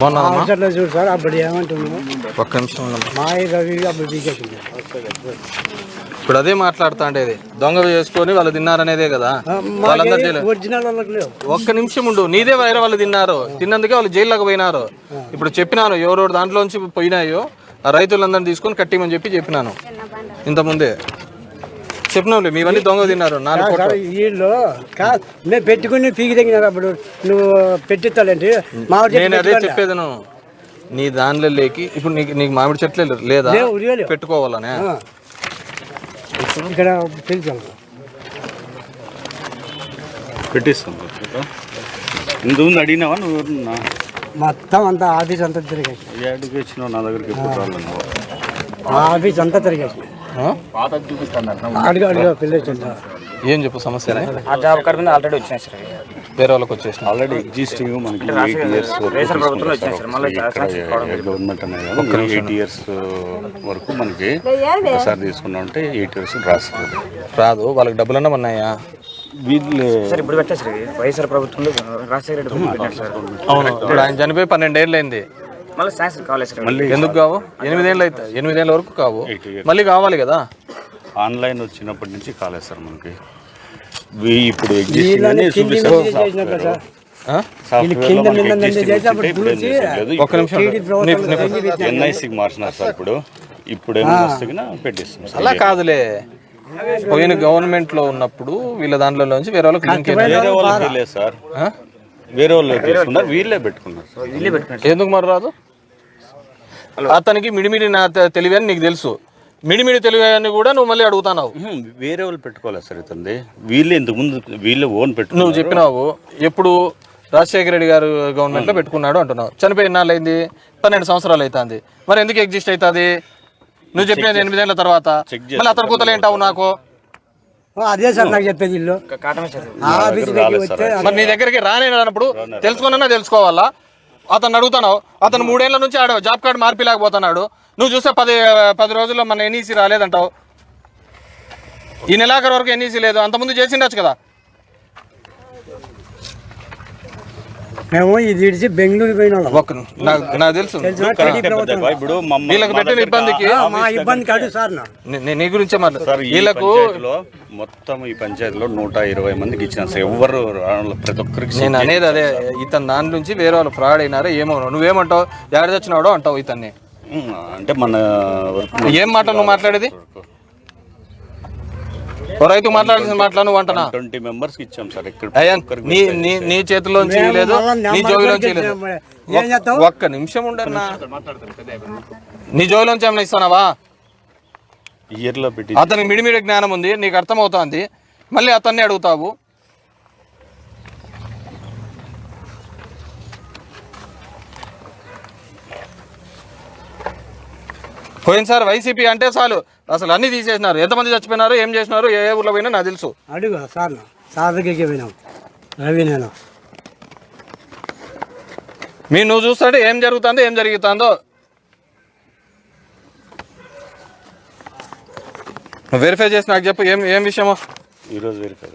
చూడు సార్ అప్పుడు ఏమంటున్నావు ఒక్క నిమిషం మాయ రవి అప్పుడు పీకేసింది. ఇప్పుడు అదే మాట్లాడుతా అంటే దొంగ చేసుకొని వాళ్ళు తిన్నారనేదే కదా వాళ్ళందరూ జైలు. ఒరిజినల్ వాళ్ళకి లేవు. ఒక్క నిమిషం ఉండు, నీదే వైర వాళ్ళు తిన్నారు, తిన్నందుకే వాళ్ళు జైల్లోకి పోయినారు. ఇప్పుడు చెప్పినాను ఎవరెవరు దాంట్లోంచి పోయినాయో ఆ రైతులందరినీ తీసుకొని కట్టిమని చెప్పినాను ఇంతకుముందే చెప్పినావులే. మీవన్నీ దొంగ తిన్నారు. వీళ్ళు మేము పెట్టుకుని పీకి తగ్గినారు. అప్పుడు నువ్వు పెట్టిస్తాడంటే నేను అదే చెప్పేదను. నీ దానిలో లేకి ఇప్పుడు నీకు మామిడి చెట్లే లేదా పెట్టుకోవాలనే ఇక్కడ తెలుసు పెట్టిస్తాం. ఇంతకుముందు అడిగినావా నువ్వు? మొత్తం అంతా ఆఫీస్ అంతా తిరిగేసి ఏడుకి వచ్చినావు నా దగ్గరికి ఎప్పుడు రాలేదు. ఆఫీస్ అంతా తిరిగేసి అడిగా పిల్లలు ఏం చెప్పు సమస్య జాబ్ కార్డు మీద ఆల్రెడీ వచ్చినాయి సార్. వేరే వాళ్ళకి వచ్చేసిన ఆల్రెడీ ఎగ్జిస్టింగ్ మనకి 8 years గవర్నమెంట్ అనేది 8 years వరకు మనకి ఒకసారి తీసుకున్నాం అంటే 8 years రాస్తుంది. రాదు. వాళ్ళకి డబ్బులన్నా ఉన్నాయా? వీళ్ళే సార్ ఇప్పుడు పెట్టారు సార్. వైఎస్ఆర్ ప్రభుత్వంలో రాజశేఖర రెడ్డి పెట్టారు సార్. అవును. ఇప్పుడు ఆయన చనిపోయి 12 ఏళ్ళు అయింది. మళ్ళీ శాంక్షన్ కావాలి సార్. మళ్ళీ ఎందుకు కావు? 8 ఏళ్ళు అయితే 8 ఏళ్ళ వరకు కావు, మళ్ళీ కావాలి కదా. ఆన్లైన్ వచ్చినప్పటి నుంచి కాలేదు సార్ మనకి. ఇప్పుడు ఎగ్జిస్టింగ్ ఒక్క నిమిషం ఎన్ఐసికి మార్చినారు సార్. ఇప్పుడు ఏమైనా వస్తే పెట్టిస్తాం. అలా కాదులే, పోయిన గవర్నమెంట్ లో ఉన్నప్పుడు వీళ్ళ దాంట్లోంచి వేరే వాళ్ళకి లింక్ వేరే వాళ్ళకి లేదు సార్. వేరే వాళ్ళు తీసుకున్నారు, వీళ్ళే పెట్టుకున్నారు సార్. ఎందుకు మరి రాదు? అతనికి మిడిమిడి నా తెలివి అని నీకు తెలుసు. మిడిమిడి తెలివి అని కూడా నువ్వు మళ్ళీ అడుగుతున్నావు. వేరే వాళ్ళు పెట్టుకోలేదు సార్. ఇతంది వీళ్ళే ఇంతకు ముందు వీళ్ళే ఓన్ పెట్టు. నువ్వు చెప్పినావు ఎప్పుడు రాజశేఖర రెడ్డి గారు గవర్నమెంట్ లో పెట్టుకున్నాడు అంటున్నావు. చనిపోయిన నాళ్ళు అయింది, 12 సంవత్సరాలు అవుతుంది. మరి ఎందుకు ఎగ్జిస్ట్ అవుతుంది? నువ్వు చెప్పినది 8 ఏళ్ళ తర్వాత. మళ్ళీ అతని కూతలు ఏంటావు నాకు? అదే సార్ నాకు చెప్పేది. ఇల్లు మరి నీ దగ్గరికి రానప్పుడు తెలుసుకున్నా తెలుసుకోవాలా? అతను అడుగుతున్నావు. అతను 3 ఏళ్ల నుంచి ఆడ జాబ్ కార్డు మార్పిలేకపోతున్నాడు. నువ్వు చూస్తే 10 రోజుల్లో మన ఎన్ఈసీ రాలేదంటావు. ఈ నెలాఖరు వరకు ఎన్ఈసీ లేదు. అంతకుముందు చేసిండొచ్చు కదా. మేము ఇది విడిచి బెంగళూరు పోయిన నాకు తెలుసు వీళ్ళకి పెట్టిన ఇబ్బందికి. నీ గురించే మాట్లాడు. వీళ్ళకు మొత్తం ఈ పంచాయతీలో 120 మందికి ఇచ్చిన ఎవరు ప్రతి ఒక్కరికి. నేను అనేది అదే, ఇతను దాని నుంచి వేరే వాళ్ళు ఫ్రాడ్ అయినారో ఏమో. నువ్వేమంటావు? ఎక్కడ తెచ్చినాడో అంటావు ఇతన్ని. అంటే మన ఏం మాట నువ్వు మాట్లాడేది? రైతు మాట్లాడాల్సిన మాటలు నువ్వు అంటున్నా. 20 members కి ఇచ్చాం సార్. నీ చేతిలోంచి లేదు, నీ జోబిలోంచి లేదు. ఒక్క నిమిషం ఉండన్నా. నీ జోబిలోంచి ఏమైనా ఇస్తానావా? ఇయర్లో పెట్టి అతనికి మిడిమిడి జ్ఞానం ఉంది, నీకు అర్థమవుతుంది. మళ్ళీ అతన్ని అడుగుతావు. పోయినసారి వైసీపీ అంటే చాలు అసలు అన్ని తీసేసినారు. ఎంతమంది చచ్చిపోయినారు, ఏం చేసినారు, ఏ ఊర్లో పోయినా నాకు తెలుసు. అడుగు సార్. సార్ దగ్గరికి పోయినాం రవి నేను. నువ్వు చూస్తాడే ఏం జరుగుతుందో ఏం జరుగుతుందో. వెరిఫై చేసి నాకు చెప్పు ఏం విషయమో. ఈరోజు వెరిఫై